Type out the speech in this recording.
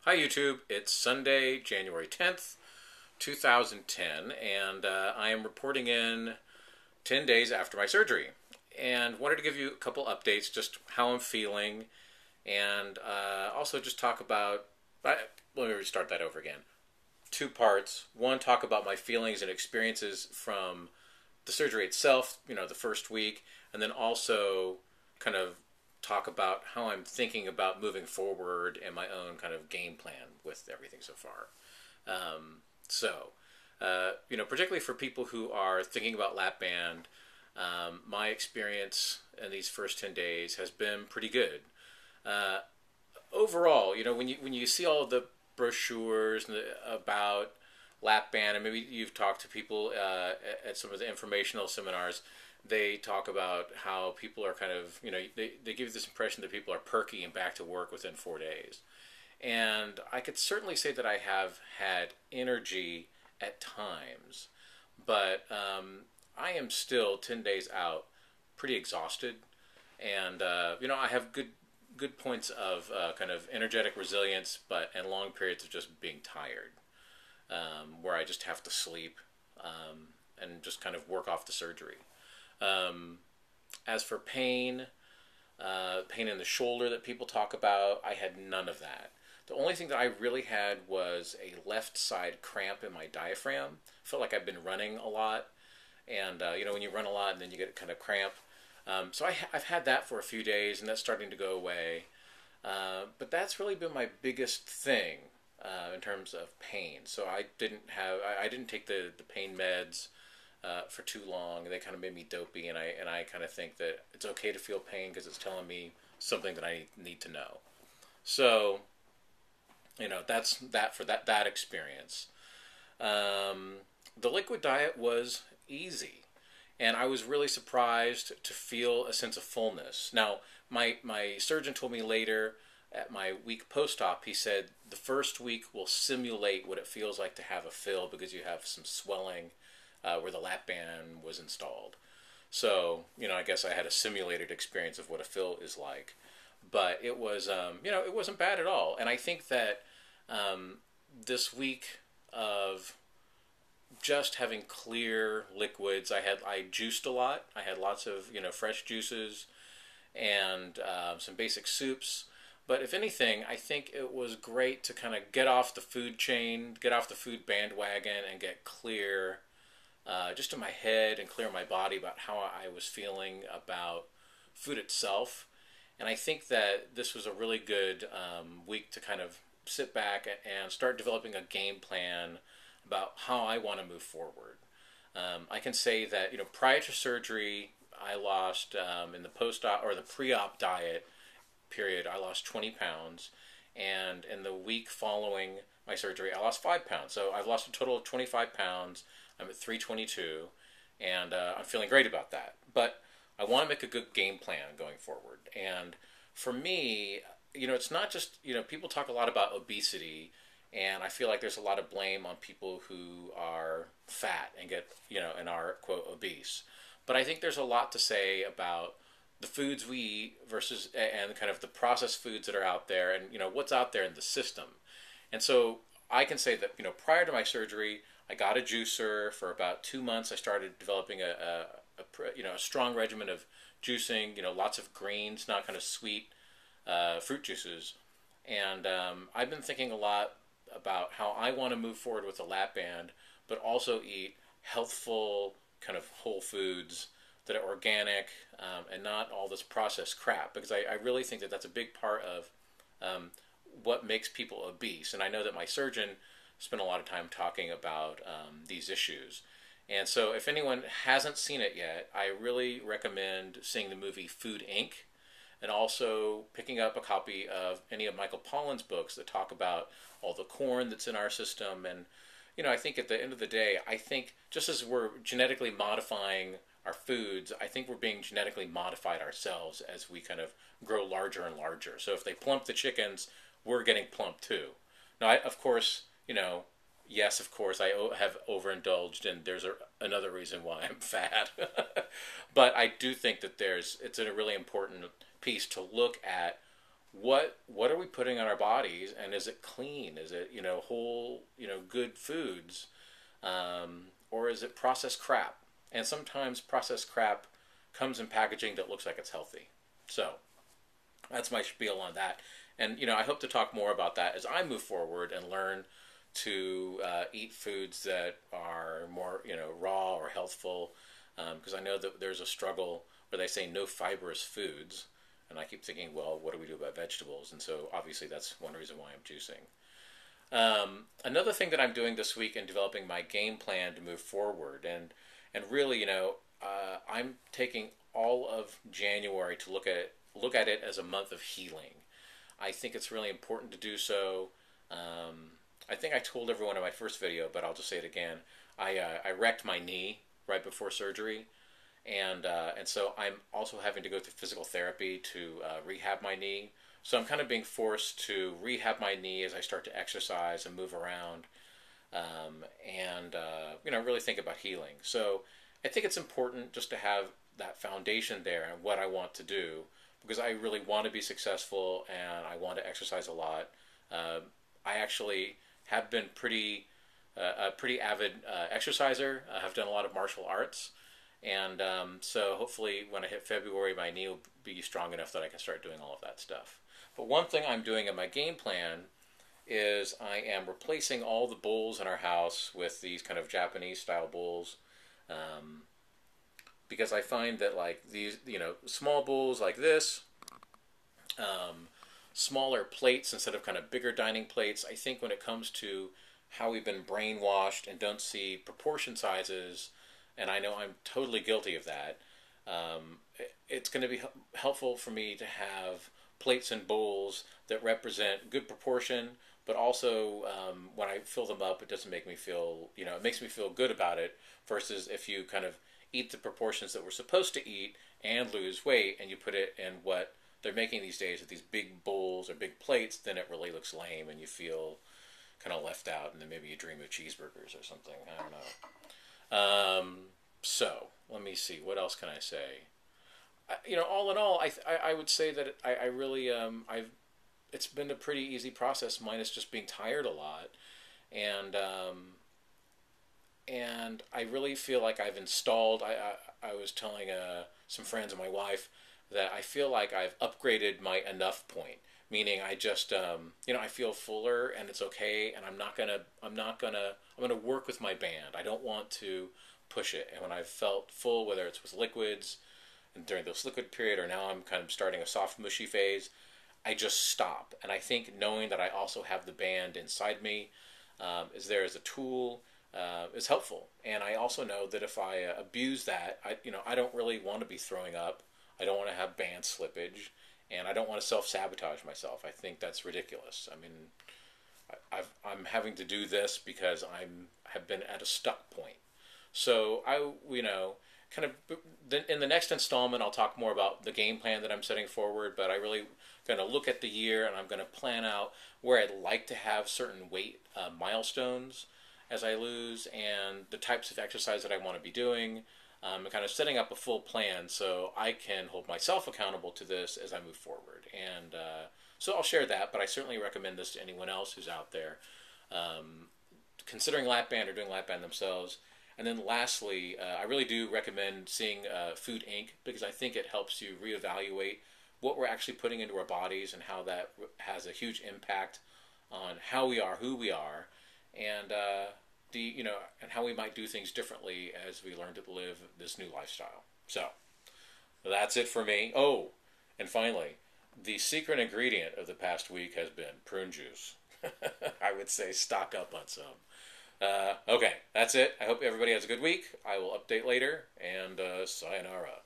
Hi YouTube, it's Sunday, January 10th, 2010, and I am reporting in 10 days after my surgery. And wanted to give you a couple updates, just how I'm feeling, and also just talk about, let me start that over again. Two parts. One, talk about my feelings and experiences from the surgery itself, the first week, and then also kind of talk about how I'm thinking about moving forward and my own kind of game plan with everything so far. Um, so, Particularly for people who are thinking about lap band, my experience in these first 10 days has been pretty good. Uh, Overall, when you see all of the brochures about lap band, and maybe you've talked to people at some of the informational seminars, they talk about how people are kind of, they give this impression that people are perky and back to work within 4 days. And I could certainly say that I have had energy at times, but I am still 10 days out pretty exhausted. And, I have good points of kind of energetic resilience, and long periods of just being tired, where I just have to sleep and just kind of work off the surgery. Um, as for pain, pain in the shoulder that people talk about, I had none of that. The only thing that I really had was a left side cramp in my diaphragm. Felt like I've been running a lot, and when you run a lot and then you get a kind of cramp. I've had that for a few days, and that's starting to go away. But that's really been my biggest thing in terms of pain. So I didn't take the pain meds for too long. They kind of made me dopey, and I kind of think that it's okay to feel pain because it's telling me something that I need to know. So that's that for that experience. Um, the liquid diet was easy, and I was really surprised to feel a sense of fullness. Now, my surgeon told me later at my week post-op, he said the first week will simulate what it feels like to have a fill because you have some swelling where the lap band was installed. So, I guess I had a simulated experience of what a fill is like. But it was, it wasn't bad at all. And I think that this week of just having clear liquids, I juiced a lot. I had lots of, fresh juices and some basic soups. But if anything, I think it was great to kind of get off the food chain, get off the food bandwagon, and get clear just in my head and clear my body about how I was feeling about food itself. And I think that this was a really good week to kind of sit back and start developing a game plan about how I want to move forward. I can say that prior to surgery, I lost in the post-op or the pre-op diet period, I lost 20 pounds, and in the week following my surgery, I lost 5 pounds. So I've lost a total of 25 pounds. I'm at 322, and I'm feeling great about that. But I want to make a good game plan going forward. And for me, it's not just, people talk a lot about obesity, and I feel like there's a lot of blame on people who are fat and get, and are, quote, obese. But I think there's a lot to say about the foods we eat versus, and kind of the processed foods that are out there, and, what's out there in the system. And so I can say that, prior to my surgery, I got a juicer for about 2 months. I started developing a strong regimen of juicing, lots of greens, not kind of sweet fruit juices. And I've been thinking a lot about how I want to move forward with the lap band, but also eat healthful kind of whole foods that are organic and not all this processed crap. Because I really think that that's a big part of what makes people obese. And I know that my surgeon spent a lot of time talking about these issues. And so if anyone hasn't seen it yet, I really recommend seeing the movie Food Inc. and also picking up a copy of any of Michael Pollan's books that talk about all the corn that's in our system. And, I think at the end of the day, I think just as we're genetically modifying our foods, I think we're being genetically modified ourselves as we kind of grow larger and larger. So if they plump the chickens, we're getting plump too. Now, of course, yes, of course, I have overindulged, and there's another reason why I'm fat. But I do think that it's a really important piece to look at what are we putting on our bodies, and is it clean? Is it, whole, good foods, or is it processed crap? And sometimes processed crap comes in packaging that looks like it's healthy. So that's my spiel on that. And I hope to talk more about that as I move forward and learn to eat foods that are more raw or healthful, because I know that there's a struggle where they say no fibrous foods, and I keep thinking, well, what do we do about vegetables? And so obviously that's one reason why I'm juicing. Another thing that I'm doing this week in developing my game plan to move forward, and really, I'm taking all of January to look at it as a month of healing. I think it's really important to do so. I think I told everyone in my first video, but I'll just say it again. I wrecked my knee right before surgery, and so I'm also having to go through physical therapy to rehab my knee. So I'm kind of being forced to rehab my knee as I start to exercise and move around, and really think about healing. So I think it's important just to have that foundation there and what I want to do, because I really want to be successful and I want to exercise a lot. I actually have been a pretty avid exerciser. I have done a lot of martial arts, and so hopefully when I hit February, my knee will be strong enough that I can start doing all of that stuff. But one thing I'm doing in my game plan is I am replacing all the bowls in our house with these kind of Japanese style bowls, because I find that like these, small bowls like this, smaller plates instead of kind of bigger dining plates. I think when it comes to how we've been brainwashed and don't see proportion sizes, and I know I'm totally guilty of that, it's going to be helpful for me to have plates and bowls that represent good proportion, but also when I fill them up, it doesn't make me feel, it makes me feel good about it, versus if you kind of eat the proportions that we're supposed to eat and lose weight, and you put it in what they're making these days with these big bowls or big plates, then it really looks lame and you feel kind of left out, and then maybe you dream of cheeseburgers or something. I don't know. So let me see. What else can I say? All in all, I would say that I really it's been a pretty easy process, minus just being tired a lot, and I really feel like I've installed. I was telling some friends and my wife that I feel like I've upgraded my enough point, meaning I just I feel fuller and it's okay, and I'm gonna work with my band. I don't want to push it. And when I've felt full, whether it's with liquids and during this liquid period, or now I'm kind of starting a soft mushy phase, I just stop. And I think knowing that I also have the band inside me is there as a tool is helpful. And I also know that if I abuse that, I don't really want to be throwing up. I don't want to have band slippage, and I don't want to self-sabotage myself. I think that's ridiculous. I mean, I'm having to do this because have been at a stuck point. So kind of in the next installment, I'll talk more about the game plan that I'm setting forward. But I really going to look at the year, and I'm going to plan out where I'd like to have certain weight milestones as I lose, and the types of exercise that I want to be doing. And kind of setting up a full plan so I can hold myself accountable to this as I move forward. And so I'll share that, but I certainly recommend this to anyone else who's out there considering lap band or doing lap band themselves. And then lastly, I really do recommend seeing Food Inc., because I think it helps you reevaluate what we're actually putting into our bodies and how that has a huge impact on how we are, who we are, and and how we might do things differently as we learn to live this new lifestyle. So that's it for me. Oh, and finally, the secret ingredient of the past week has been prune juice. I would say stock up on some. Okay, that's it. I hope everybody has a good week. I will update later, and sayonara.